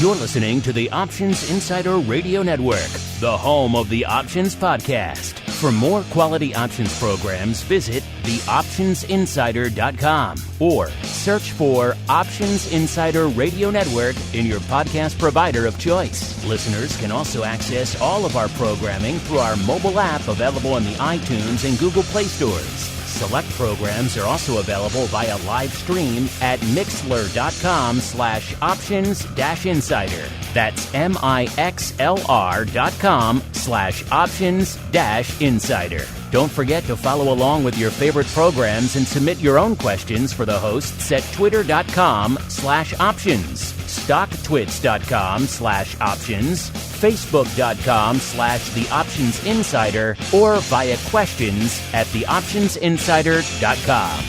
You're listening to the Options Insider Radio Network, the home of the Options Podcast. For more quality options programs, visit theoptionsinsider.com or search for Options Insider Radio Network in your podcast provider of choice. Listeners can also access all of our programming through our mobile app available in the iTunes and Google Play stores. Select programs are also available via live stream at mixlr.com/options-insider. That's mixlr.com/options-insider. Don't forget to follow along with your favorite programs and submit your own questions for the hosts at twitter.com/options, stocktwits.com/options, facebook.com/theoptionsinsider, or via questions at theoptionsinsider.com.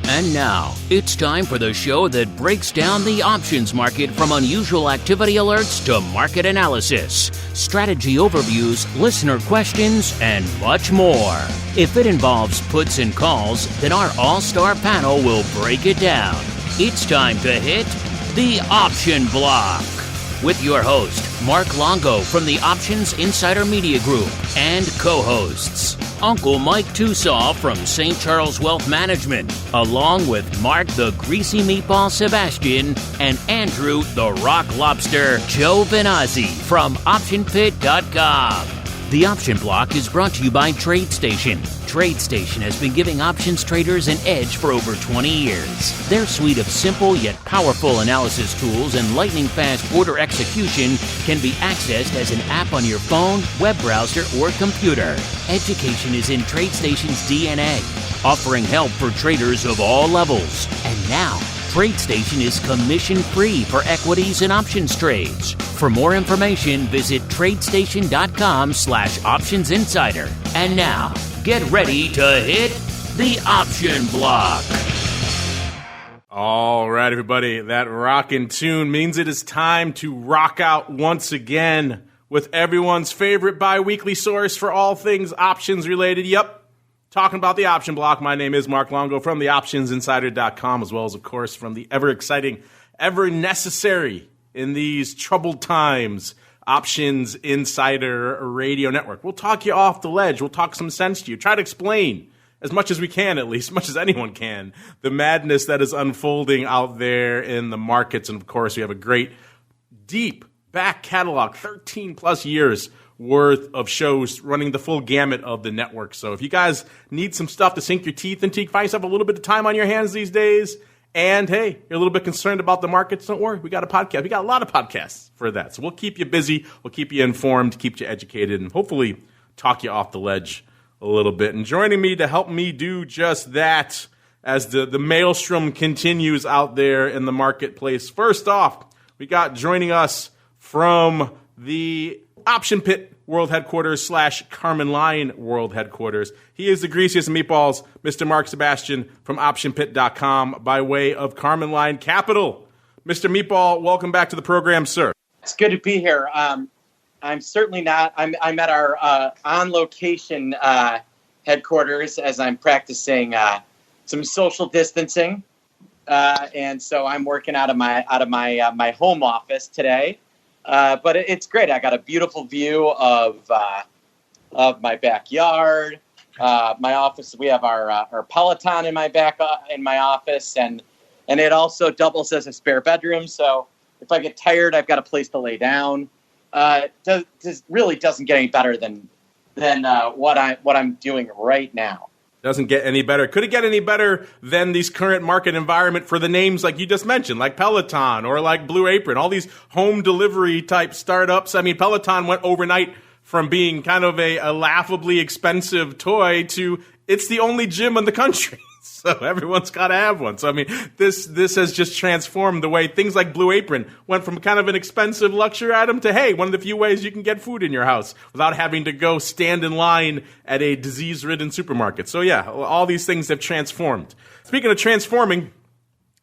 And now, it's time for the show that breaks down the options market from unusual activity alerts to market analysis, strategy overviews, listener questions, and much more. If it involves puts and calls, then our all-star panel will break it down. It's time to hit the Option Block with your host, Mark Longo from the Options Insider Media Group, and co-hosts, Uncle Mike TOSAW from St. Charles Wealth Management, along with Mark the Greasy Meatball Sebastian and Andrew the Rock Lobster Giovinazzi from OptionPit.com. The Option Block is brought to you by TradeStation. TradeStation has been giving options traders an edge for over 20 years. Their suite of simple yet powerful analysis tools and lightning-fast order execution can be accessed as an app on your phone, web browser, or computer. Education is in TradeStation's DNA, offering help for traders of all levels. And now, TradeStation is commission-free for equities and options trades. For more information, visit tradestation.com/optionsinsider. And now, get ready to hit the Option Block. All right, everybody, that rockin' tune means it is time to rock out once again with everyone's favorite bi-weekly source for all things options related. Yep. Talking about the Option Block, my name is Mark Longo from the OptionsInsider.com, as well as, of course, from the ever-exciting, ever-necessary in these troubled times, Options Insider Radio Network. We'll talk you off the ledge. We'll talk some sense to you. Try to explain, as much as we can at least, as much as anyone can, the madness that is unfolding out there in the markets. And, of course, we have a great, deep back catalog, 13-plus years worth of shows running the full gamut of the network. So if you guys need some stuff to sink your teeth into, you find yourself a little bit of time on your hands these days, and hey, you're a little bit concerned about the markets, don't worry. We got a podcast. We got a lot of podcasts for that. So we'll keep you busy. We'll keep you informed, keep you educated, and hopefully talk you off the ledge a little bit. And joining me to help me do just that as the maelstrom continues out there in the marketplace. First off, we got joining us from the Option Pit World Headquarters / Carmen Line World Headquarters. He is the greasiest of meatballs, Mr. Mark Sebastian from OptionPit.com by way of Carmen Line Capital. Mr. Meatball, welcome back to the program, sir. It's good to be here. I'm certainly not. I'm at our on-location headquarters as I'm practicing some social distancing, and so I'm working out of my home office today. But it's great. I got a beautiful view of my backyard, my office. We have our Peloton in my office, and it also doubles as a spare bedroom. So if I get tired, I've got a place to lay down. Really doesn't get any better than what I'm doing right now. Doesn't get any better. Could it get any better than these current market environment for the names like you just mentioned, like Peloton or like Blue Apron, all these home delivery type startups? I mean, Peloton went overnight from being kind of a laughably expensive toy to it's the only gym in the country. So everyone's got to have one. So, I mean, this has just transformed the way things like Blue Apron went from kind of an expensive luxury item to, hey, one of the few ways you can get food in your house without having to go stand in line at a disease-ridden supermarket. So, yeah, all these things have transformed. Speaking of transforming,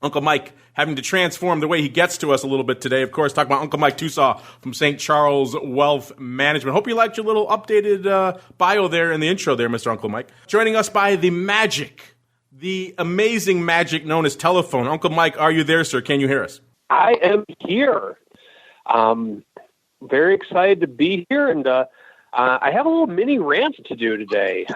Uncle Mike having to transform the way he gets to us a little bit today. Of course, talking about Uncle Mike TOSAW from St. Charles Wealth Management. Hope you liked your little updated bio there in the intro there, Mr. Uncle Mike. Joining us by the amazing magic known as telephone. Uncle Mike, are you there, sir? Can you hear us? I am here. Very excited to be here, and I have a little mini rant to do today.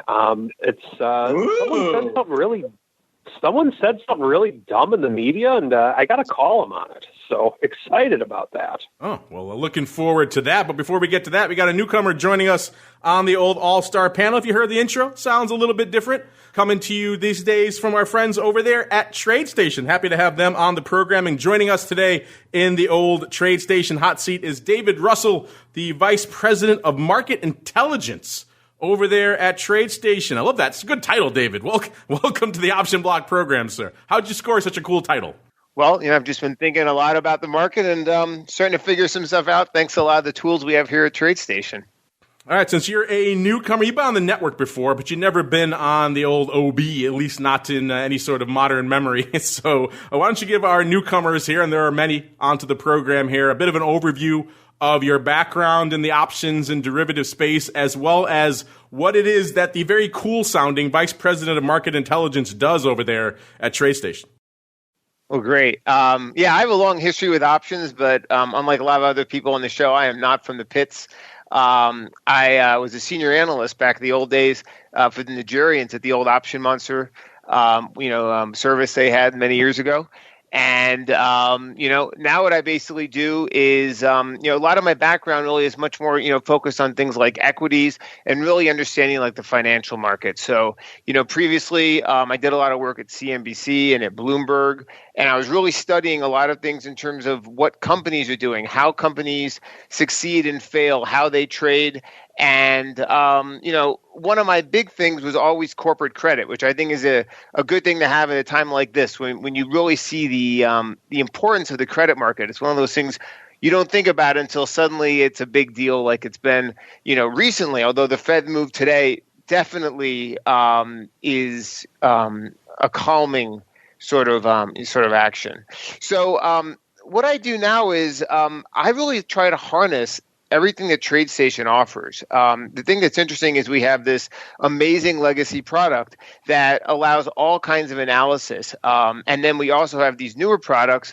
Someone said something really dumb in the media, and I got to call them on it. So excited about that. Oh, well, looking forward to that. But before we get to that, we got a newcomer joining us on the old All-Star panel. If you heard the intro, sounds a little bit different. Coming to you these days from our friends over there at TradeStation. Happy to have them on the program. And joining us today in the old TradeStation hot seat is David Russell, the Vice President of Market Intelligence over there at TradeStation. I love that. It's a good title, David. Welcome to the Option Block program, sir. How'd you score such a cool title? Well, I've just been thinking a lot about the market and starting to figure some stuff out thanks to a lot of the tools we have here at TradeStation. All right, since you're a newcomer, you've been on the network before, but you've never been on the old OB, at least not in any sort of modern memory. So why don't you give our newcomers here, and there are many onto the program here, a bit of an overview of your background in the options and derivative space, as well as what it is that the very cool-sounding Vice President of Market Intelligence does over there at TradeStation. Well, great. I have a long history with options, but unlike a lot of other people on the show, I am not from the pits. I was a senior analyst back in the old days for the Nigerians at the old Option Monster, service they had many years ago. And, now what I basically do is, a lot of my background really is much more, focused on things like equities and really understanding like the financial market. So, previously I did a lot of work at CNBC and at Bloomberg, and I was really studying a lot of things in terms of what companies are doing, how companies succeed and fail, how they trade. And, one of my big things was always corporate credit, which I think is a good thing to have at a time like this when you really see the importance of the credit market. It's one of those things you don't think about until suddenly it's a big deal like it's been, recently, although the Fed move today definitely is a calming sort of action. So what I do now is I really try to harness everything that TradeStation offers. The thing that's interesting is we have this amazing legacy product that allows all kinds of analysis. And then we also have these newer products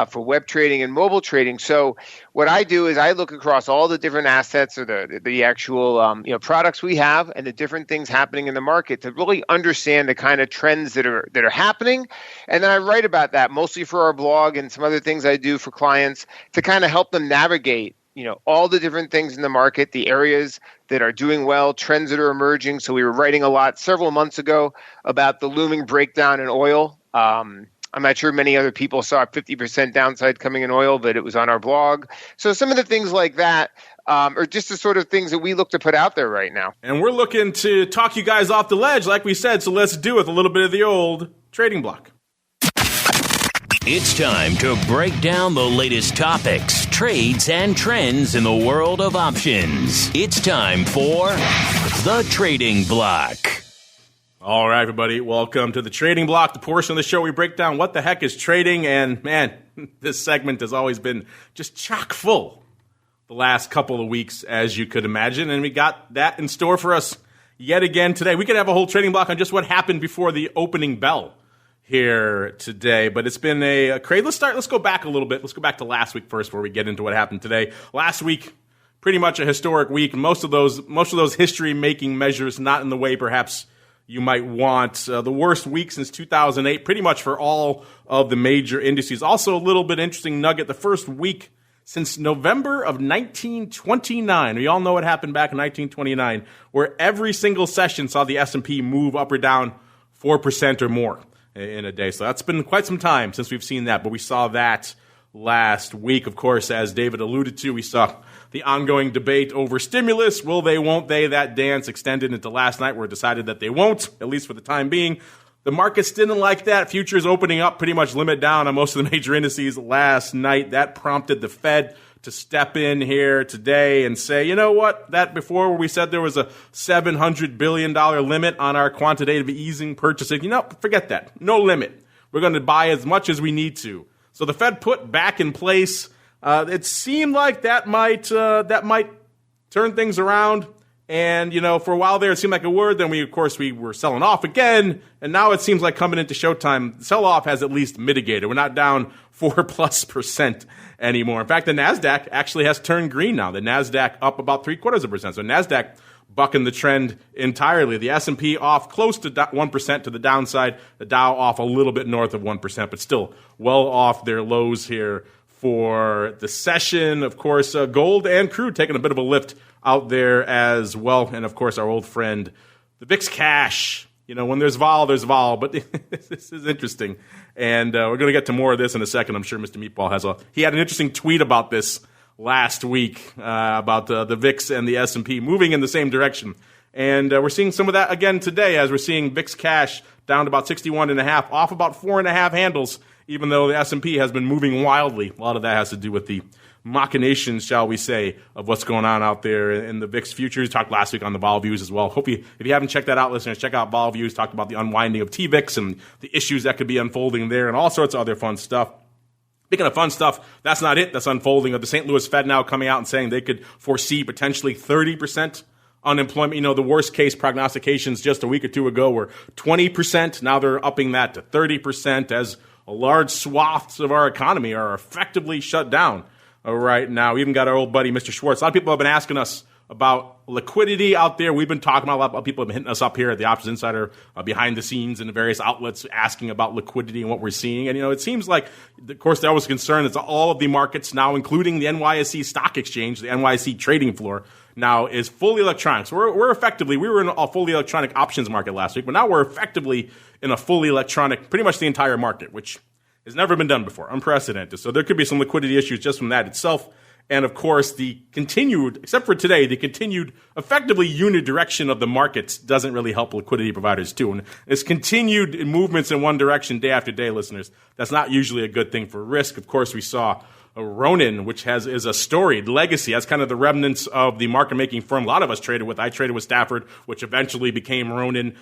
for web trading and mobile trading. So what I do is I look across all the different assets or the actual products we have and the different things happening in the market to really understand the kind of trends that are happening. And then I write about that mostly for our blog and some other things I do for clients to kind of help them navigate all the different things in the market, the areas that are doing well, trends that are emerging. So we were writing a lot several months ago about the looming breakdown in oil. I'm not sure many other people saw a 50% downside coming in oil, but it was on our blog. So some of the things like that are just the sort of things that we look to put out there right now. And we're looking to talk you guys off the ledge, like we said, so let's do it with a little bit of the old trading block. It's time to break down the latest topics, trades, and trends in the world of options. It's time for the Trading Block. All right, everybody, welcome to the Trading Block, the portion of the show we break down what the heck is trading. And man, this segment has always been just chock full the last couple of weeks, as you could imagine. And we got that in store for us yet again today. We could have a whole Trading Block on just what happened before the opening bell here today, but it's been a crazy. Let's go back a little bit. Let's go back to last week first before we get into what happened today. Last week, pretty much a historic week. Most of those history-making measures not in the way perhaps you might want. The worst week since 2008, pretty much for all of the major indices. Also a little bit interesting nugget, the first week since November of 1929. We all know what happened back in 1929, where every single session saw the S&P move up or down 4% or more in a day. So that's been quite some time since we've seen that, but we saw that last week. Of course, as David alluded to, we saw the ongoing debate over stimulus. Will they, won't they? That dance extended into last night where it decided that they won't, at least for the time being. The markets didn't like that. Futures opening up pretty much limit down on most of the major indices last night. That prompted the Fed to step in here today and say, you know what, that before where we said there was a $700 billion limit on our quantitative easing purchasing, forget that. No limit. we're going to buy as much as we need to. So the Fed put back in place. It seemed like that might turn things around. And, for a while there, it seemed like a word. Then we were selling off again. And now it seems like coming into showtime, sell-off has at least mitigated. We're not down 4+% anymore. In fact, the NASDAQ actually has turned green now. The NASDAQ up about 0.75%. So NASDAQ bucking the trend entirely. The S&P off close to 1% to the downside. The Dow off a little bit north of 1%, but still well off their lows here for the session. Of course, gold and crude taking a bit of a lift out there as well. And, of course, our old friend, the VIX cash. When there's vol, there's vol. But this is interesting. And we're going to get to more of this in a second. I'm sure Mr. Meatball he had an interesting tweet about this last week, about the VIX and the S&P moving in the same direction. And we're seeing some of that again today as we're seeing VIX cash down to about 61.5, off about 4.5 handles, even though the S&P has been moving wildly. A lot of that has to do with the machinations, shall we say, of what's going on out there in the VIX futures. Talked last week on the vol views as well. Hope if you haven't checked that out, listeners, check out vol views. Talked about the unwinding of TVIX and the issues that could be unfolding there and all sorts of other fun stuff. Speaking of fun stuff, that's not it. That's unfolding of the St. Louis Fed now coming out and saying they could foresee potentially 30% unemployment. The worst case prognostications just a week or two ago were 20%. Now they're upping that to 30% as a large swaths of our economy are effectively shut down right now. We even got our old buddy, Mr. Schwartz. A lot of people have been asking us about liquidity out there. We've been talking about a lot of people have been hitting us up here at the Options Insider behind the scenes in the various outlets asking about liquidity and what we're seeing. And, it seems like, of course, there was concern that all of the markets now, including the NYSE Stock Exchange, the NYSE trading floor, now is fully electronic. So we were in a fully electronic options market last week, but now we're effectively in a fully electronic, pretty much the entire market, which has never been done before, unprecedented. So there could be some liquidity issues just from that itself. And, of course, the continued, except for today, the continued effectively unidirection of the markets doesn't really help liquidity providers, too. And it's continued movements in one direction day after day, listeners. That's not usually a good thing for risk. Of course, we saw Ronin, which is a storied legacy. That's kind of the remnants of the market-making firm a lot of us traded with. I traded with Stafford, which eventually became Ronin.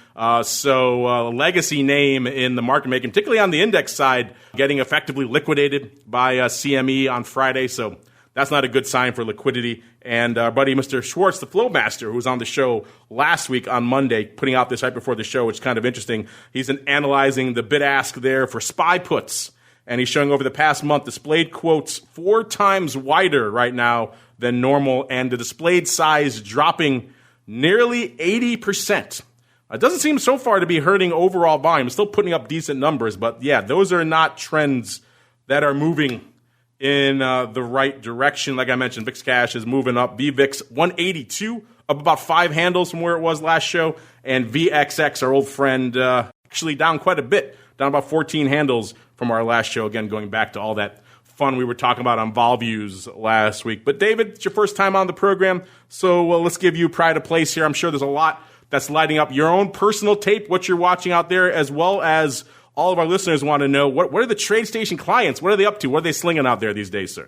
So a legacy name in the market-making, particularly on the index side, getting effectively liquidated by CME on Friday. So that's not a good sign for liquidity. And our buddy, Mr. Schwartz, the flow master, who was on the show last week on Monday, putting out this right before the show, which is kind of interesting. He's analyzing the bid-ask there for SPY puts. And he's showing over the past month displayed quotes 4 times wider right now than normal, and the displayed size dropping nearly 80%. It doesn't seem so far to be hurting overall volume. It's still putting up decent numbers, but yeah, those are not trends that are moving in the right direction. Like I mentioned, VIX cash is moving up. VVIX 182, up about 5 handles from where it was last show. And VXX, our old friend, actually down quite a bit, down about 14 handles from our last show. Again, going back to all that fun we were talking about on vol views last week. But David, it's your first time on the program, so let's give you pride of place here. I'm sure there's a lot that's lighting up your own personal tape, what you're watching out there, as well as all of our listeners want to know, what are the TradeStation clients? What are they up to? What are they slinging out there these days, sir?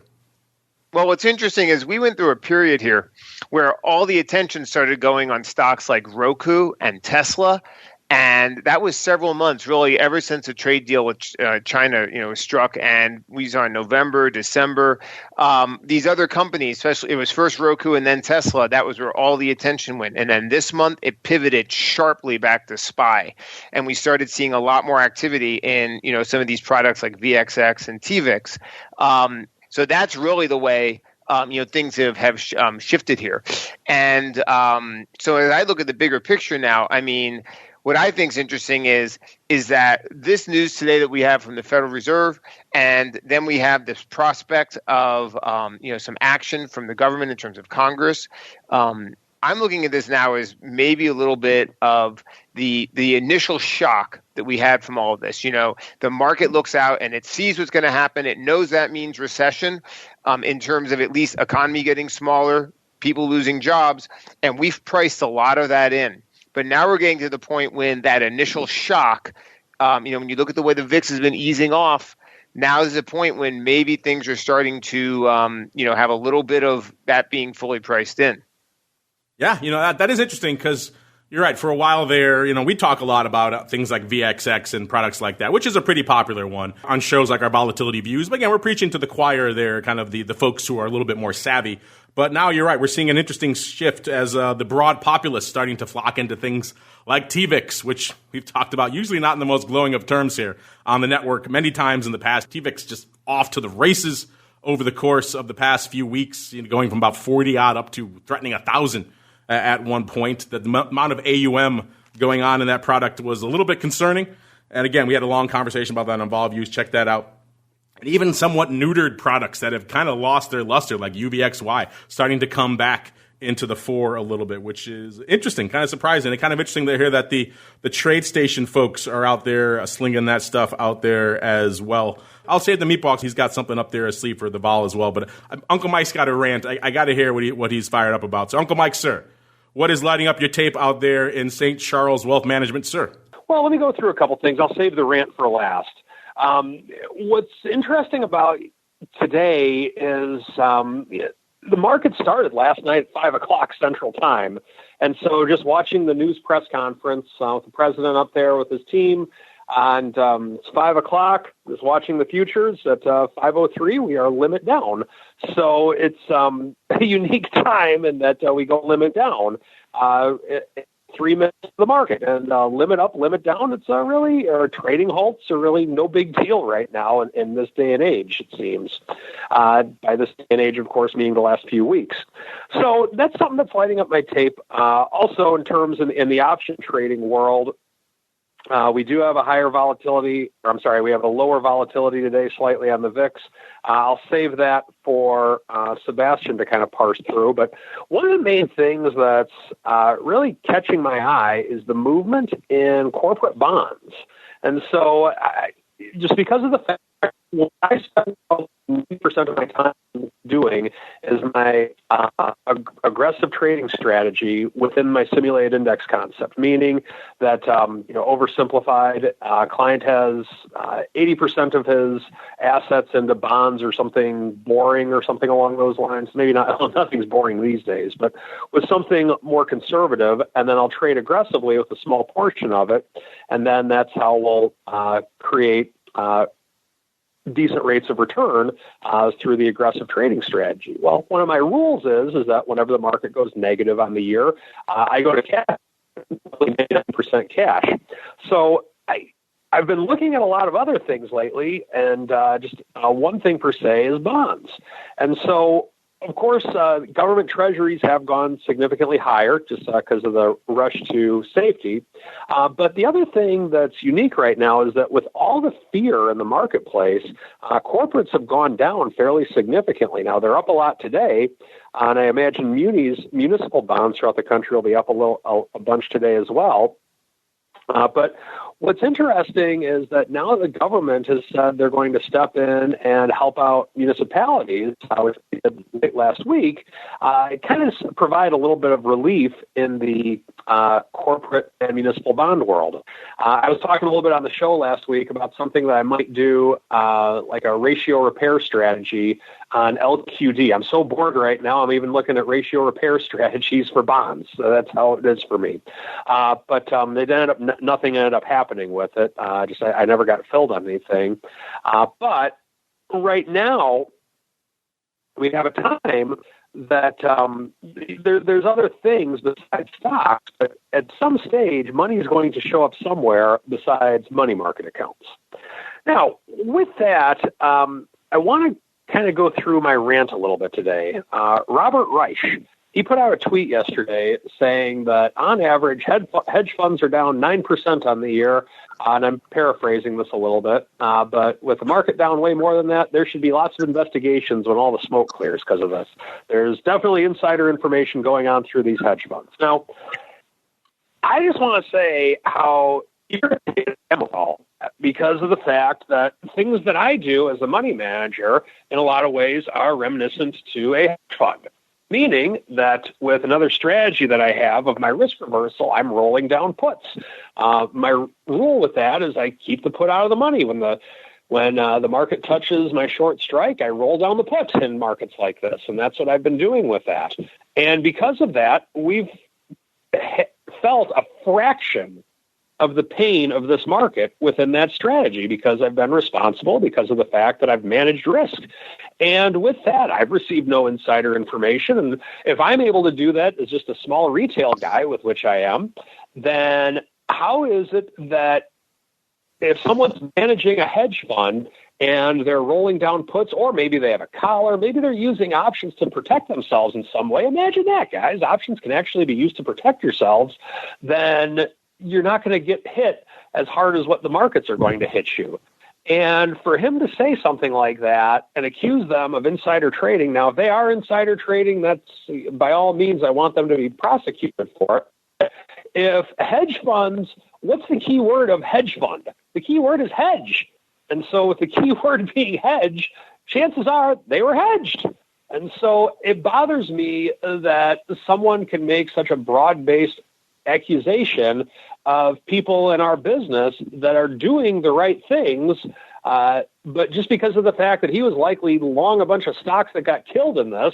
Well, what's interesting is we went through a period here where all the attention started going on stocks like Roku and Tesla. And that was several months, really, ever since the trade deal with China, was struck. And we saw in November, December, these other companies, especially it was first Roku and then Tesla. That was where all the attention went. And then this month, it pivoted sharply back to SPY, and we started seeing a lot more activity in some of these products like VXX and TVIX. So that's really the way. Things have shifted here. And so as I look at the bigger picture now, I mean, what I think is interesting is that this news today that we have from the Federal Reserve, and then we have this prospect of some action from the government in terms of Congress. I'm looking at this now as maybe a little bit of the initial shock that we had from all of this. The market looks out and it sees what's going to happen. It knows that means recession in terms of at least economy getting smaller, people losing jobs, and we've priced a lot of that in. But now we're getting to the point when that initial shock, when you look at the way the VIX has been easing off, now is the point when maybe things are starting to, have a little bit of that being fully priced in. Yeah, that is interesting because, You're right. For a while there, we talk a lot about things like VXX and products like that, which is a pretty popular one on shows like our Volatility Views. But again, we're preaching to the choir there, kind of the folks who are a little bit more savvy. But now you're right. We're seeing an interesting shift as the broad populace starting to flock into things like TVIX, which we've talked about, usually not in the most glowing of terms here on the network many times in the past. TVIX just off to the races over the course of the past few weeks, going from about 40 odd up to threatening 1,000 at one point. The amount of AUM going on in that product was a little bit concerning. And again, we had a long conversation about that on Vol Views. Check that out. And even somewhat neutered products that have kind of lost their luster, like UVXY, starting to come back into the fore a little bit, which is interesting, kind of surprising. And kind of interesting to hear that the TradeStation folks are out there slinging that stuff out there as well. I'll save the meatballs. He's got something up there asleep for the Vol as well. But Uncle Mike's got a rant. I got to hear what he's fired up about. So, Uncle Mike, sir, what is lighting up your tape out there in St. Charles Wealth Management, sir? Well, let me go through a couple things. I'll save the rant for last. What's interesting about today is the market started last night at 5 o'clock Central Time. And so just watching the news press conference with the president up there with his team, and it's 5 o'clock, just watching the futures at 5:03, we are limit down. So it's a unique time in that we go limit down. 3 minutes of the market, and limit up, limit down. It's really, or trading halts are really no big deal right now in this day and age, it seems. By this day and age, of course, meaning the last few weeks. So that's something that's lighting up my tape. Also, in terms in the option trading world, we do have we have a lower volatility today, slightly on the VIX. I'll save that for Sebastian to kind of parse through. But one of the main things that's really catching my eye is the movement in corporate bonds. And so just because of the fact what I spend 90% of my time doing is my aggressive trading strategy within my simulated index concept, meaning that, oversimplified, client has 80% of his assets into bonds or something boring or something along those lines. Maybe not, nothing's boring these days, but with something more conservative, and then I'll trade aggressively with a small portion of it, and then that's how we'll create decent rates of return through the aggressive trading strategy. Well, one of my rules is that whenever the market goes negative on the year, I go to cash, 99% cash. So I've been looking at a lot of other things lately, and just one thing per se is bonds. And so, of course, government treasuries have gone significantly higher just because of the rush to safety. But the other thing that's unique right now is that with all the fear in the marketplace, corporates have gone down fairly significantly. Now, they're up a lot today, and I imagine municipal bonds throughout the country will be up a bunch today as well. But what's interesting is that now the government has said they're going to step in and help out municipalities, which they did late last week, kind of provide a little bit of relief in the corporate and municipal bond world. I was talking a little bit on the show last week about something that I might do, like a ratio repair strategy on LQD. I'm so bored right now, I'm even looking at ratio repair strategies for bonds. So that's how it is for me. But nothing ended up happening with it. I never got filled on anything. But right now, we have a time that there's other things besides stocks, but at some stage, money is going to show up somewhere besides money market accounts. Now, with that, I want to kind of go through my rant a little bit today. Robert Reich, he put out a tweet yesterday saying that on average, hedge funds are down 9% on the year. And I'm paraphrasing this a little bit, but with the market down way more than that, there should be lots of investigations when all the smoke clears because of this. There's definitely insider information going on through these hedge funds. Now, I just want to say how irritated I am with all that because of the fact that things that I do as a money manager in a lot of ways are reminiscent to a hedge fund. Meaning that with another strategy that I have of my risk reversal, I'm rolling down puts. My rule with that is I keep the put out of the money. When the market touches my short strike, I roll down the put in markets like this. And that's what I've been doing with that. And because of that, we've felt a fraction of the pain of this market within that strategy because I've been responsible because of the fact that I've managed risk. And with that, I've received no insider information. And if I'm able to do that as just a small retail guy, with which I am, then how is it that if someone's managing a hedge fund and they're rolling down puts, or maybe they have a collar, maybe they're using options to protect themselves in some way. Imagine that, guys. Options can actually be used to protect yourselves. Then you're not going to get hit as hard as what the markets are going to hit you. And for him to say something like that and accuse them of insider trading, now, if they are insider trading, that's by all means, I want them to be prosecuted for it. If hedge funds, what's the key word of hedge fund? The key word is hedge. And so with the key word being hedge, chances are they were hedged. And so it bothers me that someone can make such a broad-based accusation of people in our business that are doing the right things, but just because of the fact that he was likely long a bunch of stocks that got killed in this,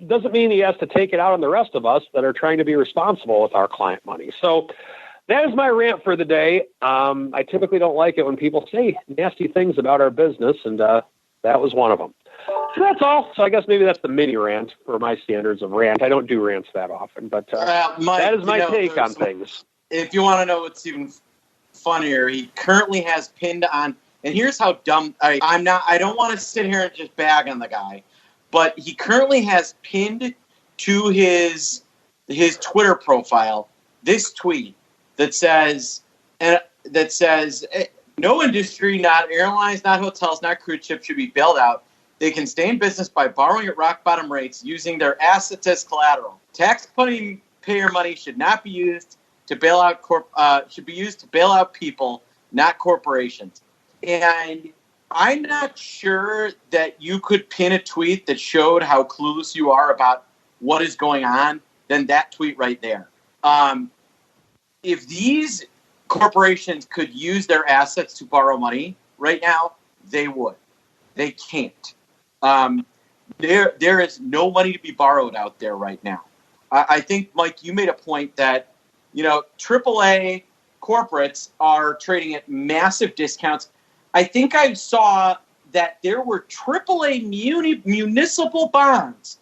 doesn't mean he has to take it out on the rest of us that are trying to be responsible with our client money. So that is my rant for the day. I typically don't like it when people say nasty things about our business, and that was one of them. So that's all. So I guess maybe that's the mini rant for my standards of rant. I don't do rants that often, but Mike, that is my take on things. If you want to know what's even funnier, he currently has pinned on, and here's how dumb I don't want to sit here and just bag on the guy, but he currently has pinned to his Twitter profile this tweet that says no industry, not airlines, not hotels, not cruise ships should be bailed out. They can stay in business by borrowing at rock bottom rates using their assets as collateral. Taxpayer money should not be used to bail out should be used to bail out people, not corporations. And I'm not sure that you could pin a tweet that showed how clueless you are about what is going on than that tweet right there. If these corporations could use their assets to borrow money right now, they would. They can't. There is no money to be borrowed out there right now. I think, Mike, you made a point that, AAA corporates are trading at massive discounts. I think I saw that there were AAA municipal bonds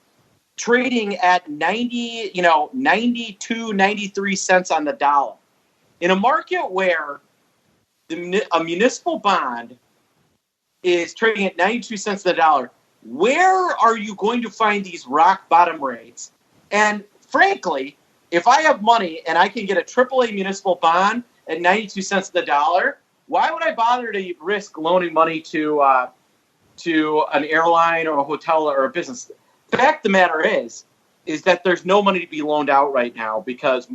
trading at 92, 93 cents on the dollar. In a market where a municipal bond is trading at 92 cents on the dollar, where are you going to find these rock bottom rates? And frankly, if I have money and I can get a AAA municipal bond at 92 cents on the dollar, why would I bother to risk loaning money to an airline or a hotel or a business? The fact of the matter is that there's no money to be loaned out right now because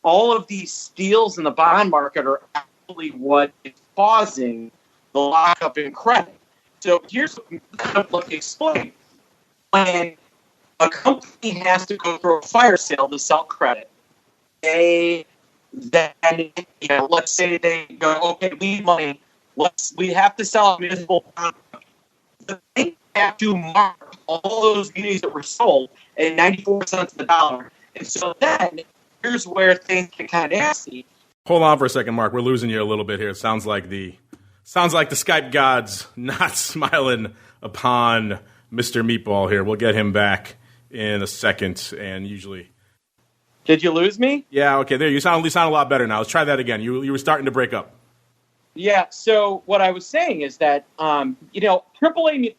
all of these steals in the bond market are actually what is causing the lockup in credit. So here's kind of like explain. When a company has to go through a fire sale to sell credit, let's say they go, okay, we need money. We have to sell a municipal bond. They have to mark all those munis that were sold at 94 cents on the dollar. And so then here's where things get kind of nasty. Hold on for a second, Mark. We're losing you a little bit here. It sounds like the Skype gods not smiling upon Mr. Meatball here. We'll get him back in a second, and usually. Did you lose me? Yeah. Okay. There. You sound a lot better now. Let's try that again. You were starting to break up. Yeah. So what I was saying is that AAA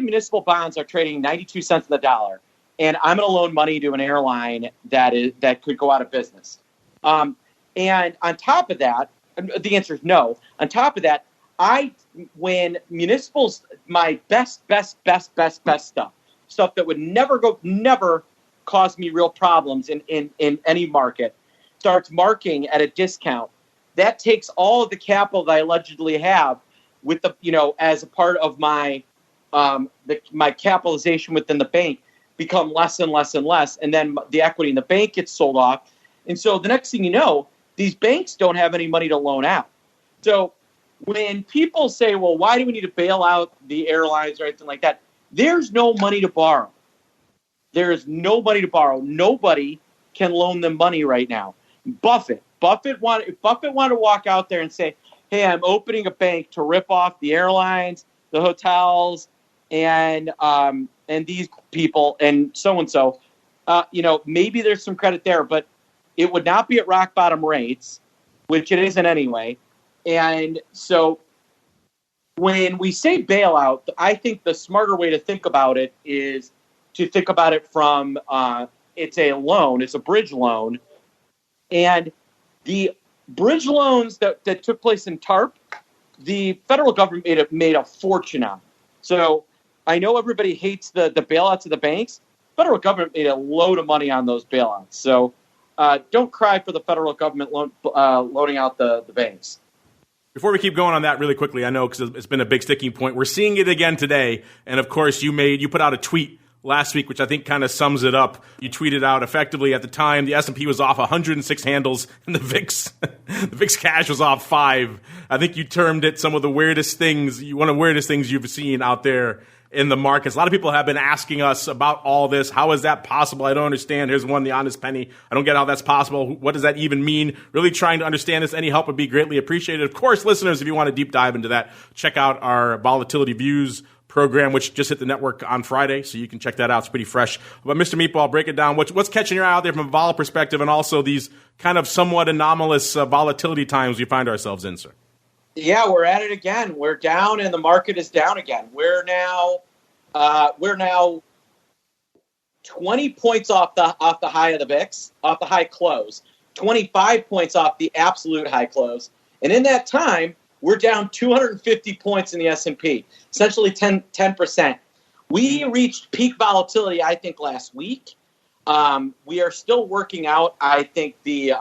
municipal bonds are trading 92 cents on the dollar, and I'm going to loan money to an airline that could go out of business. And on top of that, the answer is no. On top of that, when municipals, my best stuff that would never cause me real problems in any market, starts marking at a discount, that takes all of the capital that I allegedly have with as a part of my my capitalization within the bank become less and less and less, and then the equity in the bank gets sold off, and so the next thing you know, these banks don't have any money to loan out. So when people say, well, why do we need to bail out the airlines or anything like that? There's no money to borrow. There is nobody to borrow. Nobody can loan them money right now. Buffett wanted to walk out there and say, hey, I'm opening a bank to rip off the airlines, the hotels, and these people and so. Maybe there's some credit there, but it would not be at rock bottom rates, which it isn't anyway. And so when we say bailout, I think the smarter way to think about it is to think about it from it's a loan, it's a bridge loan. And the bridge loans that took place in TARP, the federal government made a fortune on. So I know everybody hates the bailouts of the banks. Federal government made a load of money on those bailouts. So don't cry for the federal government loaning out the banks. Before we keep going on that really quickly, I know because it's been a big sticking point. We're seeing it again today. And, of course, you put out a tweet last week, which I think kind of sums it up. You tweeted out effectively at the time the S&P was off 106 handles and the VIX cash was off 5. I think you termed it one of the weirdest things you've seen out there in the markets. A lot of people have been asking us about all this. How is that possible? I don't understand. Here's one, the honest penny. I don't get how that's possible. What does that even mean? Really trying to understand this. Any help would be greatly appreciated. Of course, listeners, if you want to deep dive into that, check out our Volatility Views program, which just hit the network on Friday, so you can check that out. It's pretty fresh. But Mr. Meatball, break it down. What's catching your eye out there from a vol perspective, and also these kind of somewhat anomalous volatility times we find ourselves in, sir? Yeah, we're at it again. We're down, and the market is down again. We're now 20 points off the high of the VIX, off the high close, 25 points off the absolute high close, and in that time, we're down 250 points in the S&P, essentially 10%. We reached peak volatility, I think, last week. We are still working out, I think, the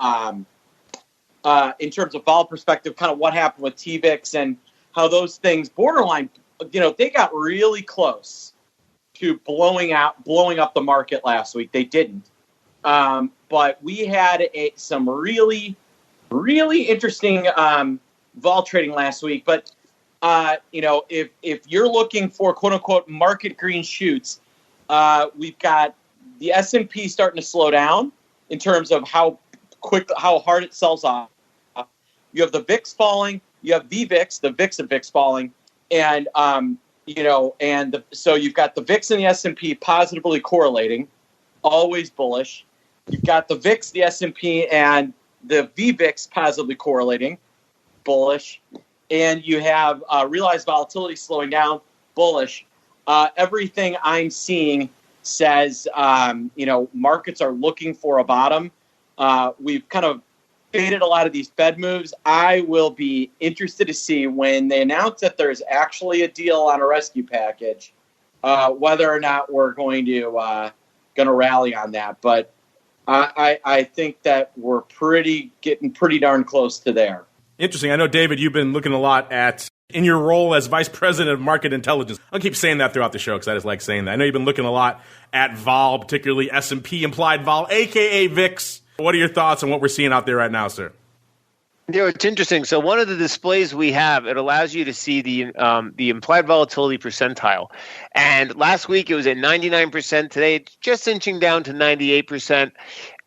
in terms of vol perspective, kind of what happened with TVIX and how those things borderline, they got really close to blowing up the market last week. They didn't. But we had some really, really interesting vol trading last week. But, if you're looking for quote unquote market green shoots, we've got the S&P starting to slow down in terms of how hard it sells off. You have the VIX falling. You have VVIX, the VIX of VIX falling, and so you've got the VIX and the S&P positively correlating, always bullish. You've got the VIX, the S&P, and the VVIX positively correlating, bullish, and you have realized volatility slowing down, bullish. Everything I'm seeing says markets are looking for a bottom. We've kind of faded a lot of these Fed moves. I will be interested to see when they announce that there's actually a deal on a rescue package, whether or not we're going to rally on that. But I think that we're getting pretty darn close to there. Interesting. I know, David, you've been looking a lot at, in your role as Vice President of Market Intelligence. I'll keep saying that throughout the show because I just like saying that. I know you've been looking a lot at vol, particularly S&P implied vol, a.k.a. VIX. What are your thoughts on what we're seeing out there right now, sir? It's interesting. So one of the displays we have, it allows you to see the implied volatility percentile. And last week it was at 99%. Today it's just inching down to 98%.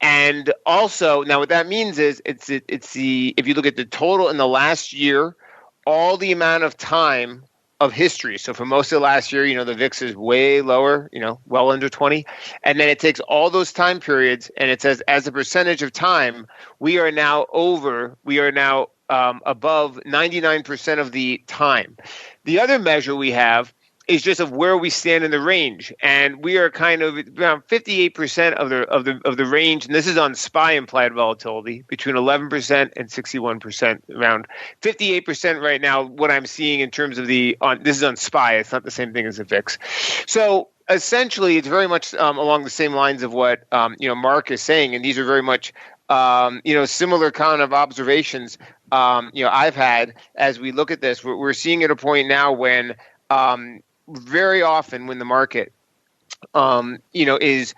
And also, now what that means is it's if you look at the total in the last year, all the amount of time of history. So for most of last year, the VIX is way lower, well under 20. And then it takes all those time periods and it says as a percentage of time, we are now above 99% of the time. The other measure we have is just of where we stand in the range. And we are kind of around 58% of the range. And this is on SPY implied volatility between 11% and 61%, around 58% right now. What I'm seeing in terms of this is on SPY. It's not the same thing as the VIX. So essentially, it's very much along the same lines of what, Mark is saying. And these are very much, similar kind of observations, I've had as we look at this. We're seeing at a point now when, very often when the market, is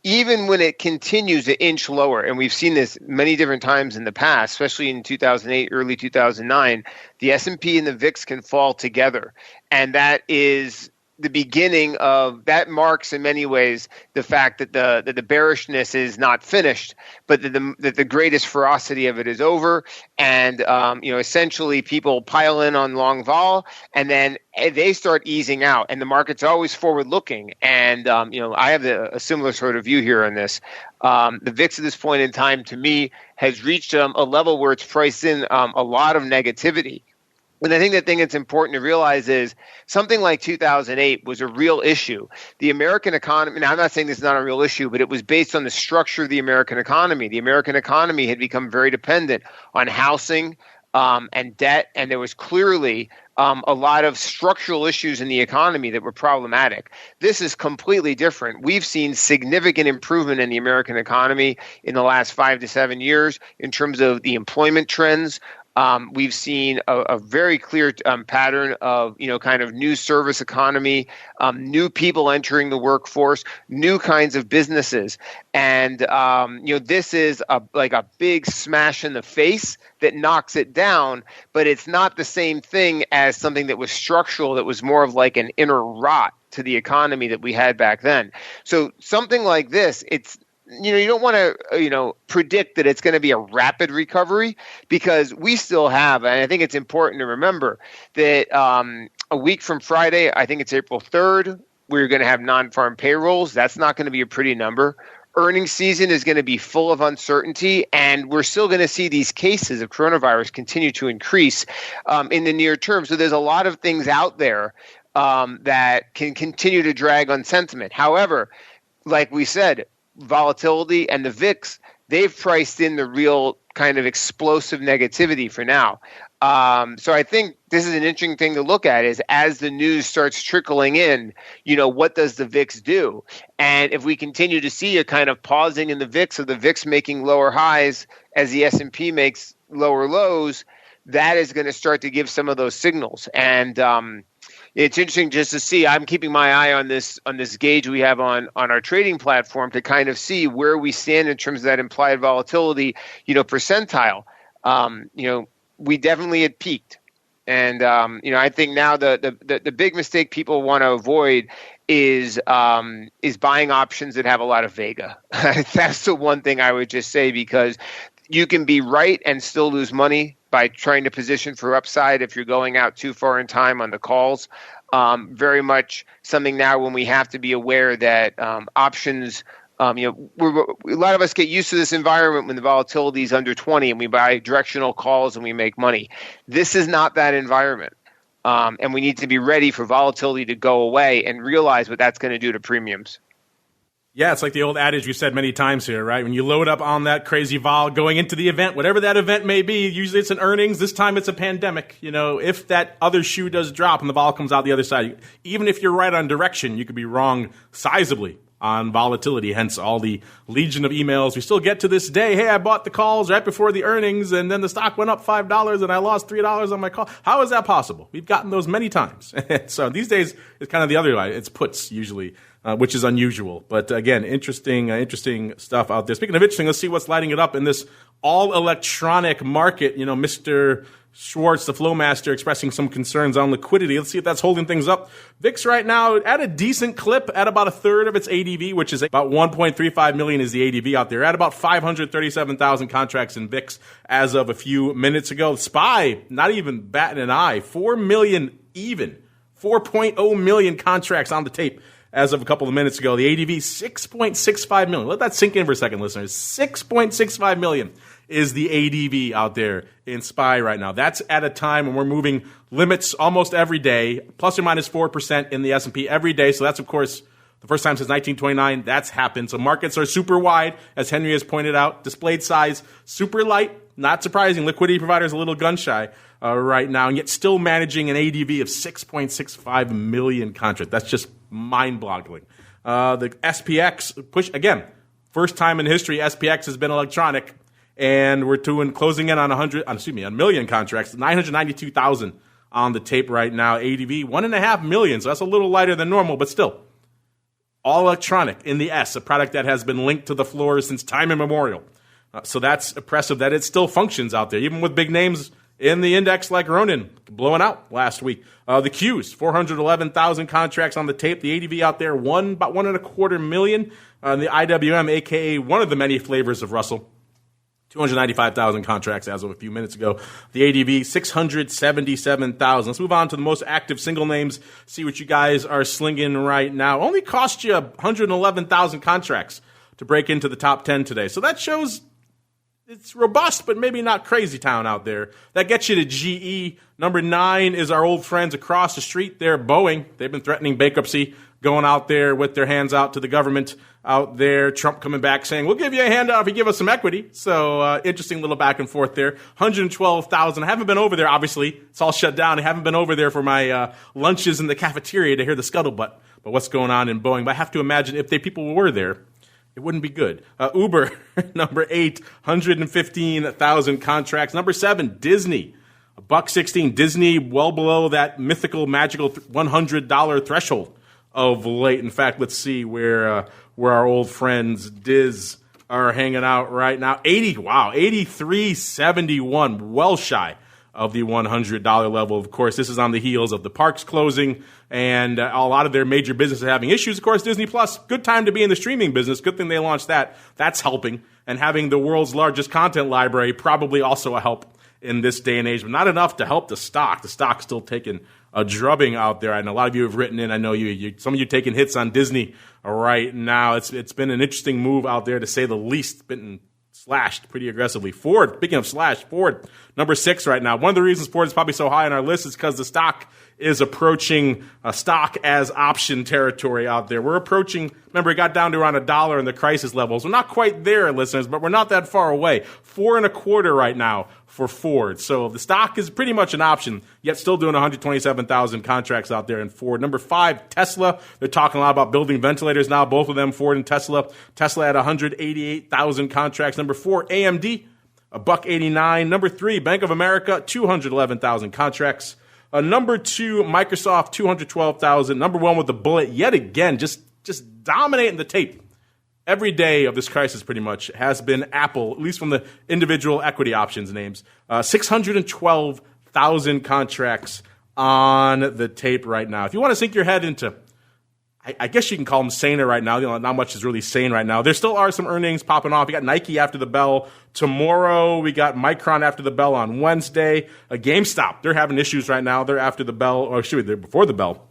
even when it continues to inch lower, and we've seen this many different times in the past, especially in 2008, early 2009, the S&P and the VIX can fall together. And that is the beginning of that marks in many ways the fact that the bearishness is not finished, but that the greatest ferocity of it is over, and essentially people pile in on long vol, and then they start easing out, and the market's always forward looking. And I have a similar sort of view here on this. The VIX at this point in time, to me, has reached a level where it's priced in a lot of negativity. And I think the thing that's important to realize is something like 2008 was a real issue. The American economy, now I'm not saying this is not a real issue, but it was based on the structure of the American economy. The American economy had become very dependent on housing and debt, and there was clearly a lot of structural issues in the economy that were problematic. This is completely different. We've seen significant improvement in the American economy in the last 5 to 7 years in terms of the employment trends. We've seen a very clear pattern of, kind of new service economy, new people entering the workforce, new kinds of businesses. And, this is like a big smash in the face that knocks it down, but it's not the same thing as something that was structural, that was more of like an inner rot to the economy that we had back then. So something like this, you don't want to, predict that it's going to be a rapid recovery, because we still have, and I think it's important to remember that a week from Friday, I think it's April 3rd, we're going to have non-farm payrolls. That's not going to be a pretty number. Earnings season is going to be full of uncertainty, and we're still going to see these cases of coronavirus continue to increase in the near term. So there's a lot of things out there that can continue to drag on sentiment. However, like we said, volatility and the VIX, they've priced in the real kind of explosive negativity for now. So I think this is an interesting thing to look at, is as the news starts trickling in, what does the VIX do? And if we continue to see a kind of pausing in the VIX, or the VIX making lower highs as the S&P makes lower lows, that is going to start to give some of those signals. And it's interesting just to see. I'm keeping my eye on this gauge we have on our trading platform to kind of see where we stand in terms of that implied volatility, percentile. We definitely had peaked, and I think now the big mistake people want to avoid is buying options that have a lot of vega. That's the one thing I would just say, because you can be right and still lose money by trying to position for upside if you're going out too far in time on the calls. Very much something now when we have to be aware that options, a lot of us get used to this environment when the volatility is under 20 and we buy directional calls and we make money. This is not that environment. And we need to be ready for volatility to go away and realize what that's going to do to premiums. Yeah, it's like the old adage we said many times here, right? When you load up on that crazy vol going into the event, whatever that event may be, usually it's an earnings. This time it's a pandemic. If that other shoe does drop and the vol comes out the other side, even if you're right on direction, you could be wrong sizably on volatility, hence all the legion of emails we still get to this day. Hey, I bought the calls right before the earnings, and then the stock went up $5 and I lost $3 on my call. How is that possible? We've gotten those many times. So these days it's kind of the other way. It's puts usually, which is unusual. But again, interesting stuff out there. Speaking of interesting, let's see what's lighting it up in this all electronic market. Mr. Schwartz, the flow master, expressing some concerns on liquidity. Let's see if that's holding things up. VIX right now at a decent clip at about a third of its ADV, which is about 1.35 million is the ADV out there, at about 537,000 contracts in VIX as of a few minutes ago. SPY, not even batting an eye, 4 million even, 4.0 million contracts on the tape as of a couple of minutes ago. The ADV, 6.65 million. Let that sink in for a second, listeners. 6.65 million is the ADV out there in SPY right now. That's at a time when we're moving limits almost every day, plus or minus 4% in the S&P every day. So that's, of course, the first time since 1929 that's happened. So markets are super wide, as Henry has pointed out. Displayed size, super light. Not surprising. Liquidity providers a little gun shy right now, and yet still managing an ADV of 6.65 million contracts. That's just mind-boggling. The SPX push again. First time in history SPX has been electronic. And we're closing in on a million contracts, 992,000 on the tape right now. ADV, 1.5 million. So that's a little lighter than normal, but still. All electronic in the S, a product that has been linked to the floor since time immemorial. So that's impressive that it still functions out there. Even with big names in the index like Ronin, blowing out last week. The Qs, 411,000 contracts on the tape. The ADV out there, about 1.25 million. The IWM, a.k.a. one of the many flavors of Russell, 295,000 contracts as of a few minutes ago. The ADV, 677,000. Let's move on to the most active single names, see what you guys are slinging right now. Only cost you 111,000 contracts to break into the top 10 today. So that shows it's robust, but maybe not crazy town out there. That gets you to GE. Number 9 is our old friends across the street there, Boeing. They've been threatening bankruptcy, going out there with their hands out to the government out there. Trump coming back saying, we'll give you a handout if you give us some equity. So interesting little back and forth there. 112,000. I haven't been over there, obviously. It's all shut down. I haven't been over there for my lunches in the cafeteria to hear the scuttlebutt. But what's going on in Boeing? But I have to imagine if people were there, it wouldn't be good. Uber, number 8, 115,000 contracts. Number 7, Disney, $1.16. Disney, well below that mythical, magical $100 threshold of late. In fact, let's see where our old friends Diz are hanging out right now. 83.71, well shy of the $100 level. Of course, this is on the heels of the parks closing and a lot of their major businesses having issues. Of course, Disney Plus, good time to be in the streaming business. Good thing they launched that. That's helping. And having the world's largest content library probably also a help in this day and age, but not enough to help the stock. The stock's still taking a drubbing out there. And a lot of you have written in. I know some of you taking hits on Disney right now. It's been an interesting move out there, to say the least. Been slashed pretty aggressively. Ford, speaking of slash, Ford, number 6 right now. One of the reasons Ford is probably so high on our list is because the stock is approaching stock as option territory out there. We're approaching, remember, it got down to around $1 in the crisis levels. We're not quite there, listeners, but we're not that far away. 4.25 right now for Ford. So the stock is pretty much an option, yet still doing 127,000 contracts out there in Ford. Number 5, Tesla. They're talking a lot about building ventilators now, both of them, Ford and Tesla. Tesla at 188,000 contracts. Number 4, AMD, $1.89. Number 3, Bank of America, 211,000 contracts. Number 2, Microsoft, 212,000. Number 1 with the bullet, yet again, just dominating the tape. Every day of this crisis pretty much has been Apple, at least from the individual equity options names. 612,000 contracts on the tape right now. If you want to sink your head into, I guess you can call them saner right now. Not much is really sane right now. There still are some earnings popping off. We got Nike after the bell tomorrow. We got Micron after the bell on Wednesday. GameStop, they're having issues right now. They're after the bell, or excuse me, they're before the bell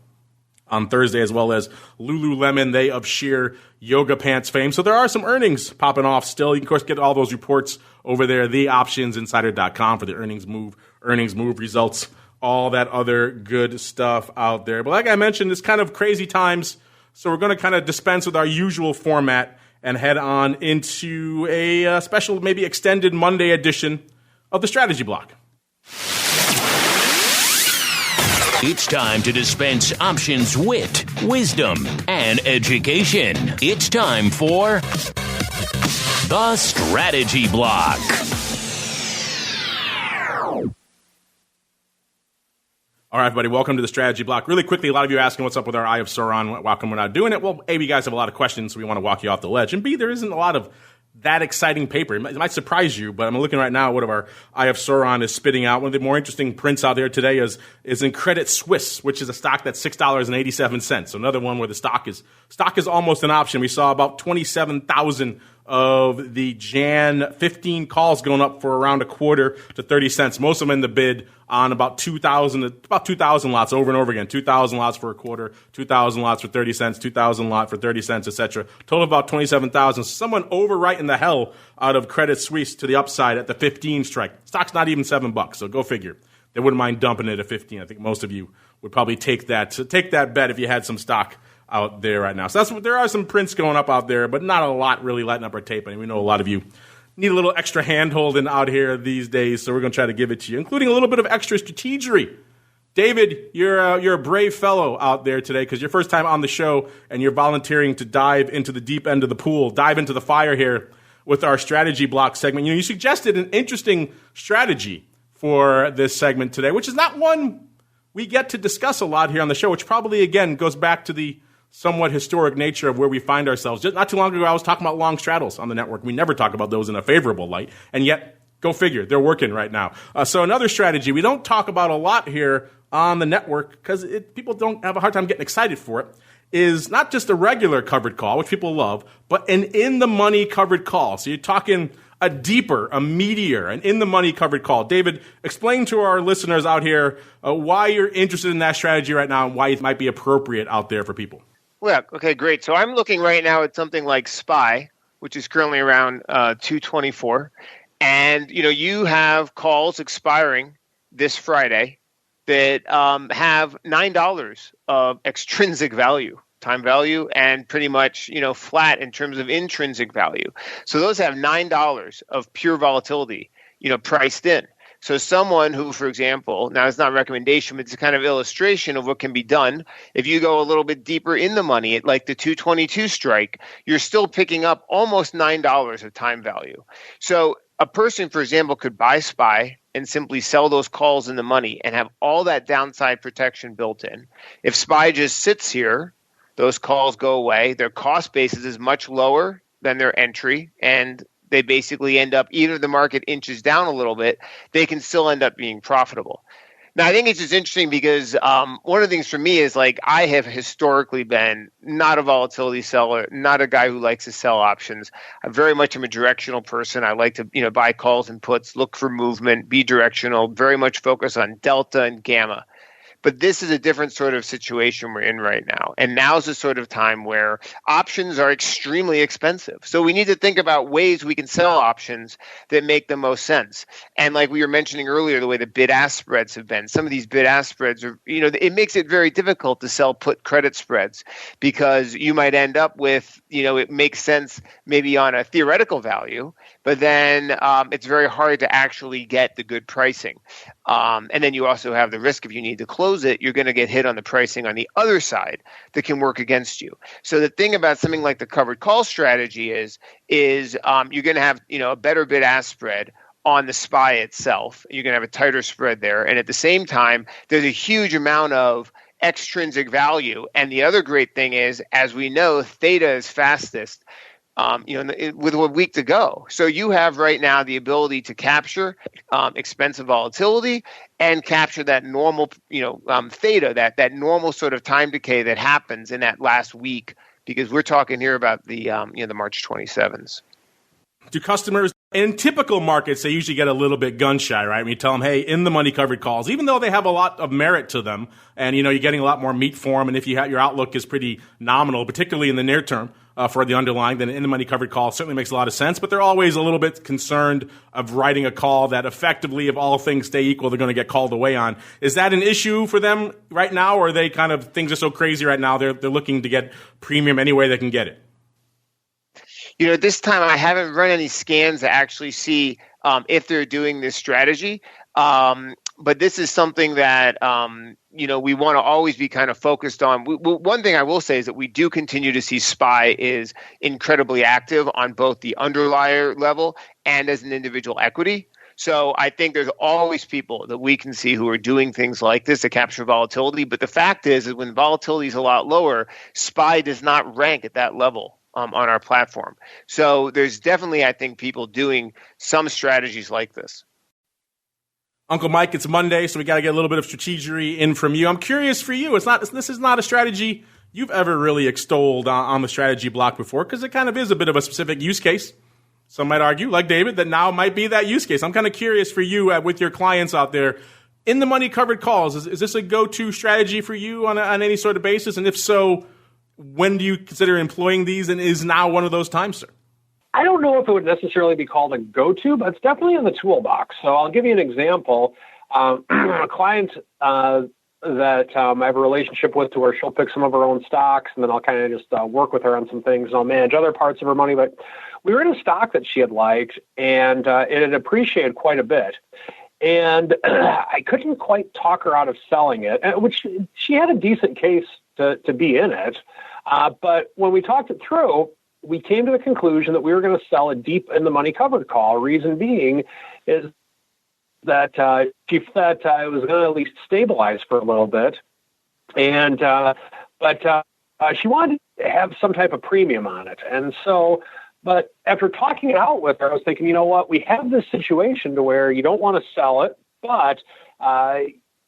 on Thursday, as well as Lululemon, they of sheer yoga pants fame. So there are some earnings popping off still. You can, of course, get all those reports over there, theoptionsinsider.com for the earnings move results, all that other good stuff out there. But like I mentioned, it's kind of crazy times, so we're going to kind of dispense with our usual format and head on into a special, maybe extended Monday edition of the Strategy Block. It's time to dispense options, wit, wisdom, and education. It's time for the Strategy Block. All right, everybody, welcome to the Strategy Block. Really quickly, a lot of you are asking what's up with our Eye of Sauron, why come we're not doing it? Well, A, you guys have a lot of questions, so we want to walk you off the ledge. And B, there isn't a lot of that exciting paper. It might surprise you, but I'm looking right now at what our Eye of Sauron is spitting out. One of the more interesting prints out there today is in Credit Suisse, which is a stock that's $6.87. So another one where the stock is almost an option. We saw about 27,000 of the Jan 15 calls going up for around a quarter to 30 cents. Most of them in the bid on about 2,000 lots over and over again. 2,000 lots for a quarter, 2,000 lots for 30 cents, 2,000 lot for 30 cents, etc. Total of about 27,000. Someone overwriting the hell out of Credit Suisse to the upside at the 15 strike. Stock's not even $7, so go figure. They wouldn't mind dumping it at 15. I think most of you would probably take that bet if you had some stock out there right now. So there are some prints going up out there, but not a lot really lighting up our tape. I mean, we know a lot of you need a little extra hand-holding out here these days, so we're going to try to give it to you, including a little bit of extra strategery. David, you're a brave fellow out there today because your first time on the show and you're volunteering to dive into the deep end of the pool, dive into the fire here with our Strategy Block segment. You suggested an interesting strategy for this segment today, which is not one we get to discuss a lot here on the show, which probably, again, goes back to the somewhat historic nature of where we find ourselves. Just not too long ago, I was talking about long straddles on the network. We never talk about those in a favorable light, and yet Go figure. They're working right now. So another strategy we don't talk about a lot here on the network because people don't have a hard time getting excited for it is not just a regular covered call, which people love, but an in-the-money covered call. So you're talking a deeper, a meatier, an in-the-money covered call. David, explain to our listeners out here why you're interested in that strategy right now and why it might be appropriate out there for people. Well, okay, great. So I'm looking right now at something like SPY, which is currently around 224. And, you have calls expiring this Friday that have $9 of extrinsic value, time value, and pretty much, flat in terms of intrinsic value. So those have $9 of pure volatility, priced in. So someone who, for example, now it's not a recommendation, but it's a kind of illustration of what can be done. If you go a little bit deeper in the money at like the 222 strike, you're still picking up almost $9 of time value. So a person, for example, could buy SPY and simply sell those calls in the money and have all that downside protection built in. If SPY just sits here, those calls go away. Their cost basis is much lower than their entry, and they basically end up, even if the market inches down a little bit, they can still end up being profitable. Now, I think it's just interesting because one of the things for me is like I have historically been not a volatility seller, not a guy who likes to sell options. I very much am a directional person. I like to buy calls and puts, look for movement, be directional, very much focus on delta and gamma. But this is a different sort of situation we're in right now. And now's the sort of time where options are extremely expensive. So we need to think about ways we can sell options that make the most sense. And like we were mentioning earlier, the way the bid-ask spreads have been, some of these bid-ask spreads are, it makes it very difficult to sell put credit spreads because you might end up with, it makes sense maybe on a theoretical value, but then it's very hard to actually get the good pricing. And then you also have the risk if you need to close it, you're going to get hit on the pricing on the other side that can work against you. So the thing about something like the covered call strategy is you're going to have a better bid-ask spread on the SPY itself. You're going to have a tighter spread there. And at the same time, there's a huge amount of extrinsic value. And the other great thing is, as we know, theta is fastest. With a week to go. So you have right now the ability to capture expensive volatility and capture that normal, theta, that normal sort of time decay that happens in that last week, because we're talking here about the March 27s. Do customers in typical markets, they usually get a little bit gun shy, right? When you tell them, hey, in the money covered calls, even though they have a lot of merit to them and, you're getting a lot more meat for them. And if your outlook is pretty nominal, particularly in the near term, for the underlying, then in the money covered call certainly makes a lot of sense. But they're always a little bit concerned of writing a call that effectively, if all things stay equal, they're going to get called away on. Is that an issue for them right now, or are they kind of, things are so crazy right now, they're looking to get premium any way they can get it? This time I haven't run any scans to actually see if they're doing this strategy. But this is something that, we want to always be kind of focused on. One thing I will say is that we do continue to see SPY is incredibly active on both the underlier level and as an individual equity. So I think there's always people that we can see who are doing things like this to capture volatility. But the fact is that when volatility is a lot lower, SPY does not rank at that level on our platform. So there's definitely, I think, people doing some strategies like this. Uncle Mike, it's Monday, so we got to get a little bit of strategery in from you. I'm curious for you. This is not a strategy you've ever really extolled on the strategy block before, because it kind of is a bit of a specific use case. Some might argue, like David, that now might be that use case. I'm kind of curious for you with your clients out there. In the money covered calls, is this a go-to strategy for you on any sort of basis? And if so, when do you consider employing these, and is now one of those times, sir? I don't know if it would necessarily be called a go-to, but it's definitely in the toolbox. So I'll give you an example. A client that I have a relationship with to where she'll pick some of her own stocks, and then I'll kind of just work with her on some things, and I'll manage other parts of her money. But we were in a stock that she had liked, and it had appreciated quite a bit. And I couldn't quite talk her out of selling it, which she had a decent case to be in it. But when we talked it through, we came to the conclusion that we were going to sell a deep in the money covered call. Reason being is that she thought it was going to at least stabilize for a little bit, but she wanted to have some type of premium on it. And so But after talking it out with her, I was thinking, you know what? We have this situation to where you don't want to sell it, but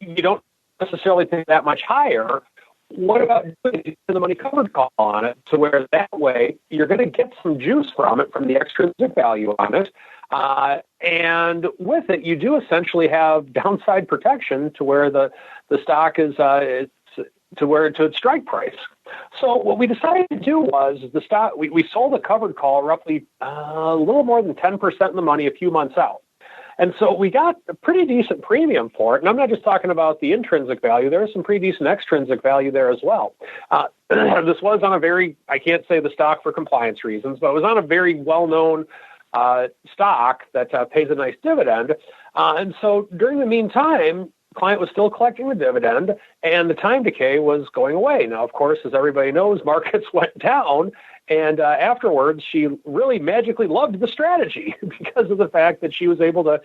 you don't necessarily think that much higher. What about doing the money covered call on it to where that way you're going to get some juice from it, from the extrinsic value on it. And with it, you do essentially have downside protection to where the stock is to its strike price. So what we decided to do was the stock. We sold a covered call roughly a little more than 10% in the money a few months out. And so we got a pretty decent premium for it. And I'm not just talking about the intrinsic value. There is some pretty decent extrinsic value there as well. This was on a very, I can't say the stock for compliance reasons, but it was on a very well-known stock that pays a nice dividend. And so during the meantime, client was still collecting the dividend and the time decay was going away. Now, of course, as everybody knows, markets went down. And afterwards, she really magically loved the strategy because of the fact that she was able to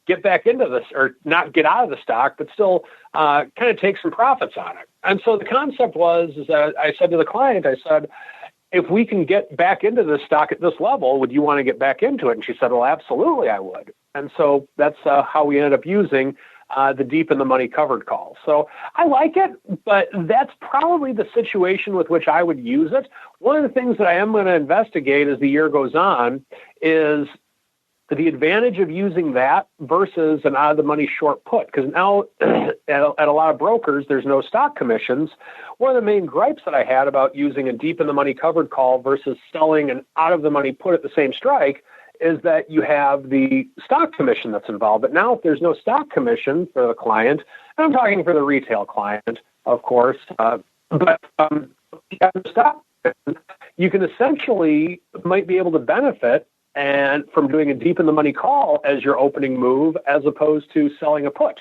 get back into this, or not get out of the stock, but still kind of take some profits on it. And so the concept was that I said to the client, I said, if we can get back into this stock at this level, would you want to get back into it? And she said, well, absolutely, I would. And so that's how we ended up using the deep in the money covered call. So I like it, but that's probably the situation with which I would use it. One of the things that I am going to investigate as the year goes on is the advantage of using that versus an out of the money short put. Because now at a lot of brokers, there's no stock commissions. One of the main gripes that I had about using a deep in the money covered call versus selling an out of the money put at the same strike is that you have the stock commission that's involved. But now if there's no stock commission for the client, and I'm talking for the retail client, of course, but you have the stock commission, you can essentially might be able to benefit and from doing a deep in the money call as your opening move as opposed to selling a put.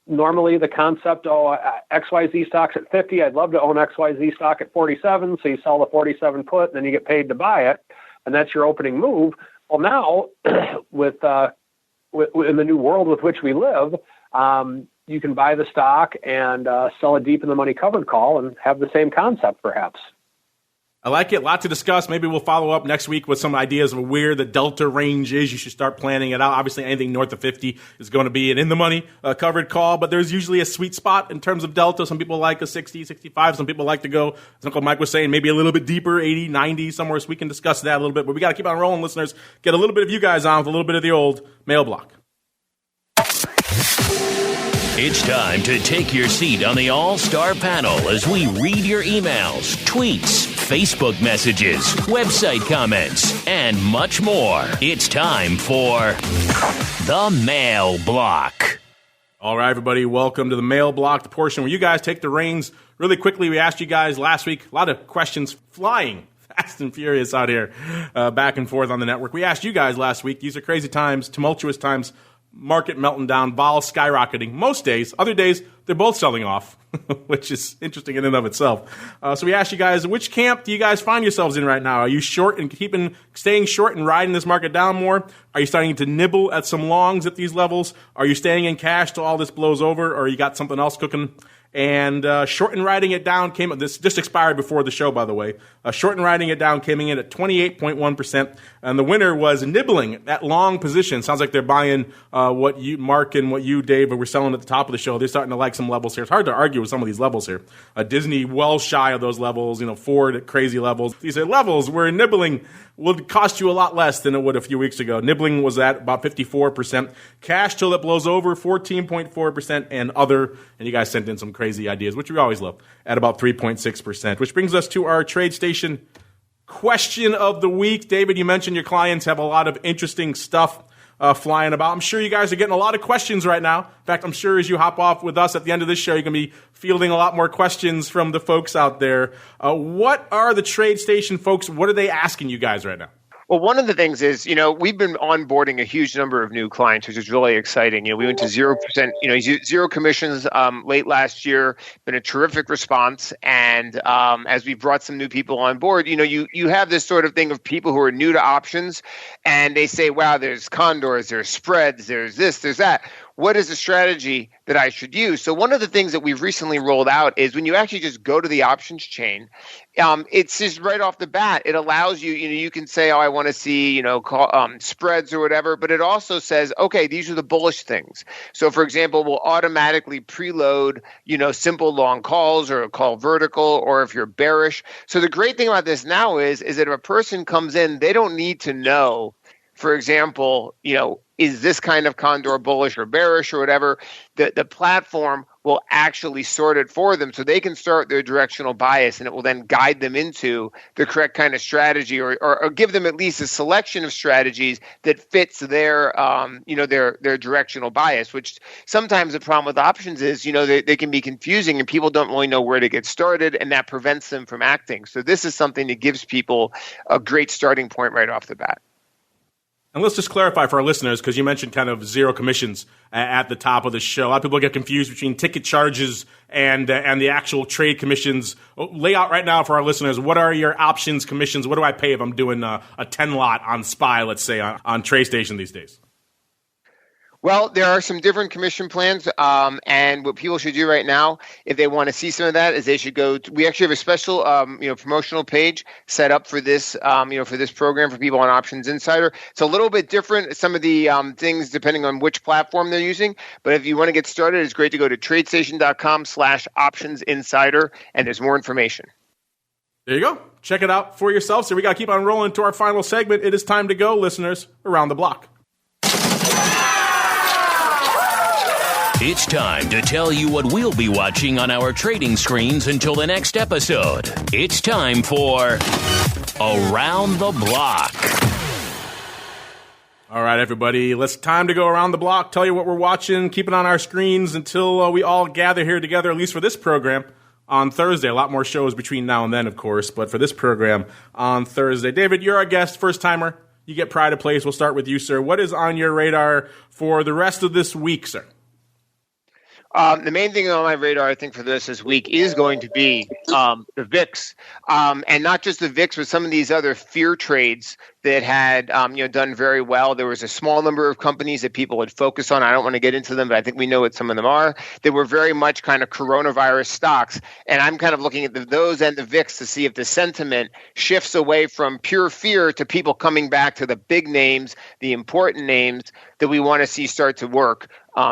Normally the concept, XYZ stock's at 50, I'd love to own XYZ stock at 47, so you sell the 47 put, and then you get paid to buy it. And that's your opening move. Well, now with in the new world with which we live, you can buy the stock and sell a deep in the money covered call and have the same concept, perhaps. I like it. A lot to discuss. Maybe we'll follow up next week with some ideas of where the delta range is. You should start planning it out. Obviously, anything north of 50 is going to be an in-the-money covered call, but there's usually a sweet spot in terms of delta. Some people like a 60, 65. Some people like to go, as Uncle Mike was saying, maybe a little bit deeper, 80, 90, somewhere, so we can discuss that a little bit. But we got to keep on rolling, listeners. Get a little bit of you guys on with a little bit of the old mail block. It's time to take your seat on the All-Star panel as we read your emails, tweets, Facebook messages, website comments, and much more. It's time for the Mail Block. All right, everybody, welcome to the Mail Block, the portion where you guys take the reins. Really quickly, we asked you guys last week, a lot of questions flying fast and furious out here, back and forth on the network. We asked you guys last week, these are crazy times, tumultuous times, market melting down, vol skyrocketing. Most days, other days, they're both selling off, which is interesting in and of itself. So we asked you guys, which camp do you guys find yourselves in right now? Are you short and staying short and riding this market down more? Are you starting to nibble at some longs at these levels? Are you staying in cash till all this blows over, or you got something else cooking? And short and riding it down this just expired before the show, by the way. Short and riding it down came in at 28.1%. And the winner was nibbling that long position. Sounds like they're buying what you, Mark, and what you, Dave, were selling at the top of the show. They're starting to like some levels here. It's hard to argue with some of these levels here. Disney well shy of those levels, Ford at crazy levels. These are levels where nibbling would cost you a lot less than it would a few weeks ago. Nibbling was at about 54%. Cash till it blows over, 14.4%, and other, and you guys sent in some crazy ideas, which we always love, at about 3.6%, which brings us to our TradeStation question of the week. David, you mentioned your clients have a lot of interesting stuff flying about. I'm sure you guys are getting a lot of questions right now. In fact, I'm sure as you hop off with us at the end of this show, you're going to be fielding a lot more questions from the folks out there. What are the TradeStation folks? What are they asking you guys right now? Well, one of the things is, we've been onboarding a huge number of new clients, which is really exciting. We went to 0%, zero commissions late last year. Been a terrific response. And as we brought some new people on board, you have this sort of thing of people who are new to options, and they say, wow, there's condors, there's spreads, there's this, there's that. what is the strategy that I should use? So one of the things that we've recently rolled out is when you actually just go to the options chain, it's just right off the bat. It allows you, you can say, oh, I want to see, spreads or whatever, but it also says, okay, these are the bullish things. So for example, we'll automatically preload, simple long calls or a call vertical, or if you're bearish. So the great thing about this now is that if a person comes in, they don't need to know, for example, is this kind of condor bullish or bearish or whatever. The platform will actually sort it for them so they can start their directional bias, and it will then guide them into the correct kind of strategy or give them at least a selection of strategies that fits their directional bias, which sometimes the problem with options is, they can be confusing and people don't really know where to get started, and that prevents them from acting. So this is something that gives people a great starting point right off the bat. And let's just clarify for our listeners, because you mentioned kind of zero commissions at the top of the show. A lot of people get confused between ticket charges and the actual trade commissions. Lay out right now for our listeners, what are your options commissions? What do I pay if I'm doing a 10 lot on SPY, let's say, on TradeStation these days? Well, there are some different commission plans, and what people should do right now, if they want to see some of that, is they should go. We actually have a special, promotional page set up for this, for this program for people on Options Insider. It's a little bit different. Some of the things depending on which platform they're using, but if you want to get started, it's great to go to TradeStation.com/Options Insider, and there's more information. There you go. Check it out for yourself. So we got to keep on rolling to our final segment. It is time to go, listeners, around the block. It's time to tell you what we'll be watching on our trading screens until the next episode. It's time for Around the Block. All right, everybody, it's time to go around the block, tell you what we're watching, keep it on our screens until we all gather here together, at least for this program, on Thursday. A lot more shows between now and then, of course, but for this program on Thursday. David, you're our guest, first-timer. You get pride of place. We'll start with you, sir. What is on your radar for the rest of this week, sir? The main thing on my radar, I think, for this week is going to be the VIX, and not just the VIX, but some of these other fear trades that had done very well. There was a small number of companies that people would focus on. I don't want to get into them, but I think we know what some of them are. They were very much kind of coronavirus stocks, and I'm kind of looking at those and the VIX to see if the sentiment shifts away from pure fear to people coming back to the big names, the important names that we want to see start to work.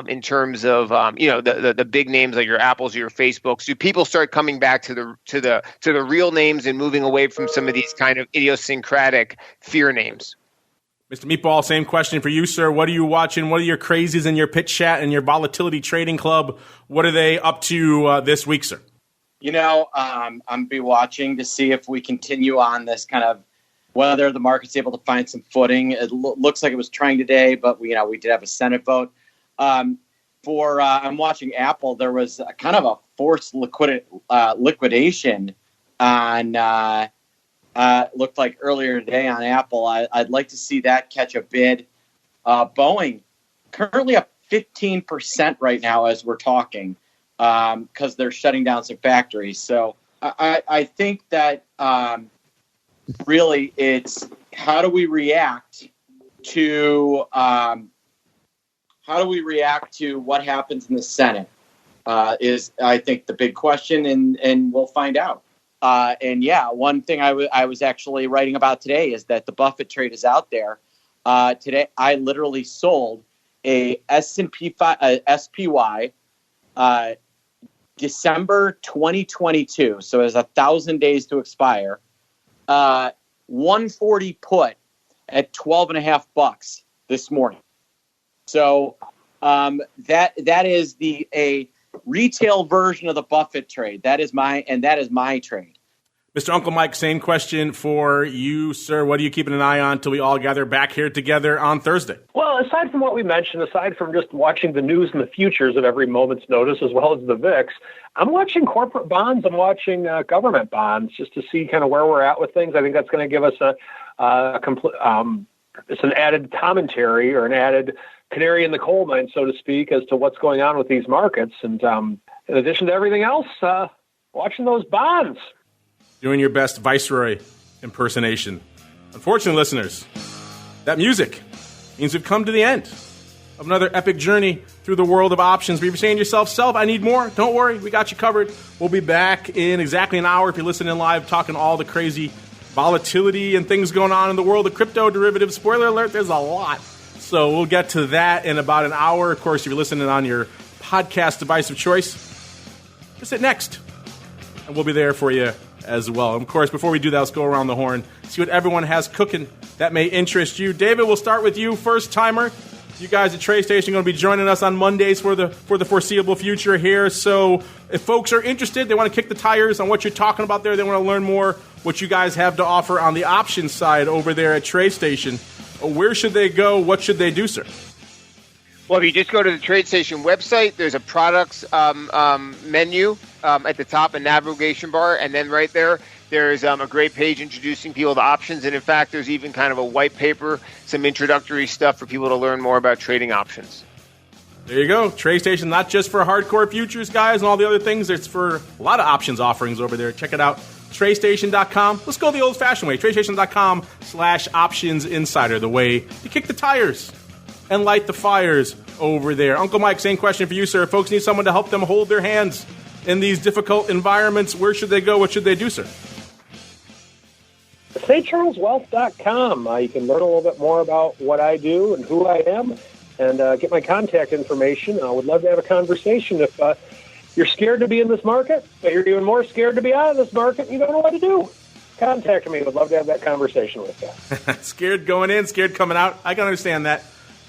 In terms of the big names like your Apples or your Facebooks, do people start coming back to the real names and moving away from some of these kind of idiosyncratic fear names? Mr. Meatball, same question for you, sir. What are you watching? What are your crazies in your pitch chat and your volatility trading club? What are they up to this week, sir? I'm be watching to see if we continue on this kind of whether the market's able to find some footing. It looks like it was trying today, but we did have a Senate vote. I'm watching Apple. There was kind of a forced liquidation on looked like earlier today on Apple. I'd like to see that catch a bid. Boeing currently up 15% right now as we're talking because they're shutting down some factories. So I think that really it's how do we react to what happens in the Senate is, I think, the big question, and we'll find out. One thing I was actually writing about today is that the Buffett trade is out there. Today, I literally sold a SPY December 2022, so it has 1,000 days to expire. 140 put at $12.50 this morning. So that is a retail version of the Buffett trade. That is my trade. Mr. Uncle Mike, same question for you, sir. What are you keeping an eye on until we all gather back here together on Thursday? Well, aside from what we mentioned, aside from just watching the news and the futures of every moment's notice, as well as the VIX, I'm watching corporate bonds. I'm watching government bonds just to see kind of where we're at with things. I think that's going to give us it's an added commentary or an added canary in the coal mine, so to speak, as to what's going on with these markets. And in addition to everything else, watching those bonds. Doing your best Viceroy impersonation. Unfortunately, listeners, that music means we've come to the end of another epic journey through the world of options. But if you're saying to yourself, Self, I need more, don't worry, we got you covered. We'll be back in exactly an hour if you're listening live, talking all the crazy volatility and things going on in the world of crypto derivatives. Spoiler alert, there's a lot. So we'll get to that in about an hour. Of course, if you're listening on your podcast device of choice, just hit next, and we'll be there for you as well. And of course, before we do that, let's go around the horn, see what everyone has cooking that may interest you. David, we'll start with you, first timer. You guys at TradeStation are going to be joining us on Mondays for the foreseeable future here. So if folks are interested, they want to kick the tires on what you're talking about there, they want to learn more what you guys have to offer on the options side over there at TradeStation, where should they go? What should they do, sir? Well, if you just go to the TradeStation website, there's a products menu at the top, a navigation bar, and then right there's a great page introducing people to options. And in fact, there's even kind of a white paper, some introductory stuff for people to learn more about trading options. There you go. TradeStation, not just for hardcore futures guys and all the other things. It's for a lot of options offerings over there. Check it out. TradeStation.com. Let's go the old-fashioned way. TradeStation.com/options insider, the way to kick the tires and light the fires over there. Uncle Mike, same question for you, sir. If folks need someone to help them hold their hands in these difficult environments, where should they go? What should they do, sir? StCharlesWealth.com. You can learn a little bit more about what I do and who I am, and get my contact information. I would love to have a conversation. If you're scared to be in this market, but you're even more scared to be out of this market, you don't know what to do, contact me. I would love to have that conversation with you. Scared going in, scared coming out. I can understand that.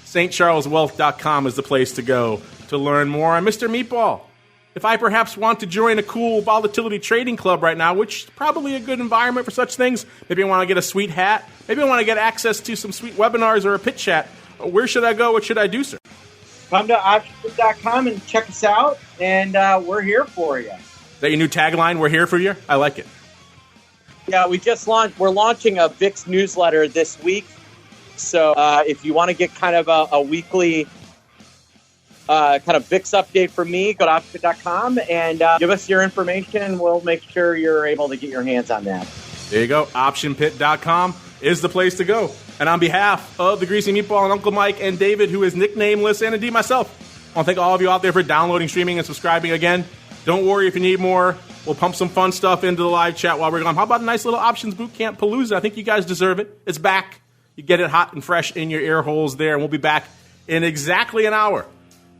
StCharlesWealth.com is the place to go to learn more. And Mr. Meatball, if I perhaps want to join a cool volatility trading club right now, which is probably a good environment for such things, maybe I want to get a sweet hat, maybe I want to get access to some sweet webinars or a pit chat, where should I go? What should I do, sir? Come to options.com and check us out, and we're here for you. Is that your new tagline, we're here for you? I like it. Yeah, we're launching a VIX newsletter this week. So if you want to get kind of a weekly kind of VIX update from me, go to options.com and give us your information. We'll make sure you're able to get your hands on that. There you go. Optionpit.com is the place to go. And on behalf of the Greasy Meatball and Uncle Mike and David, who is nicknameless, and indeed myself, I want to thank all of you out there for downloading, streaming, and subscribing again. Don't worry if you need more. We'll pump some fun stuff into the live chat while we're gone. How about a nice little options boot camp palooza? I think you guys deserve it. It's back. You get it hot and fresh in your ear holes there, and we'll be back in exactly an hour.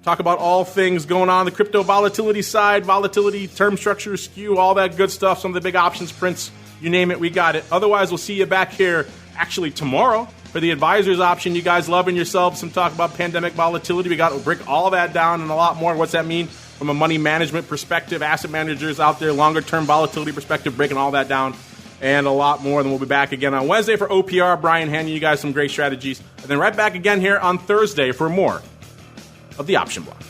Talk about all things going on the crypto volatility side, volatility, term structure, skew, all that good stuff, some of the big options prints, you name it, we got it. Otherwise, we'll see you back here actually tomorrow for the advisor's option. You guys loving yourselves, some talk about pandemic volatility. We'll break all that down and a lot more. What's that mean from a money management perspective? Asset managers out there, longer-term volatility perspective, breaking all that down and a lot more. Then we'll be back again on Wednesday for OPR. Brian handing you guys some great strategies. And then right back again here on Thursday for more of the Option Block.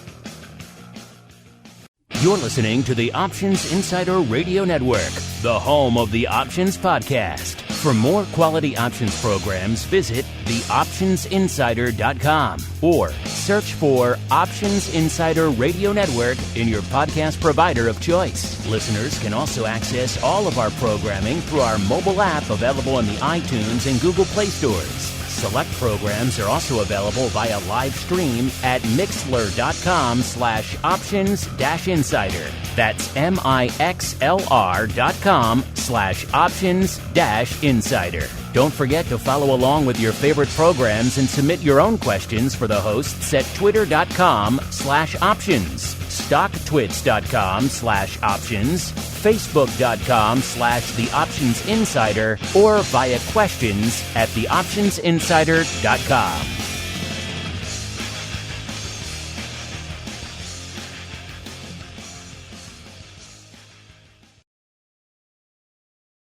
You're listening to the Options Insider Radio Network, the home of the Options Podcast. For more quality options programs, visit theoptionsinsider.com or search for Options Insider Radio Network in your podcast provider of choice. Listeners can also access all of our programming through our mobile app available in the iTunes and Google Play stores. Select programs are also available via live stream at mixlr.com/options-insider. That's mixlr.com/options-insider. Don't forget to follow along with your favorite programs and submit your own questions for the hosts at twitter.com/options, stocktwits.com/options, facebook.com/theoptionsinsider, or via questions at theoptionsinsider.com.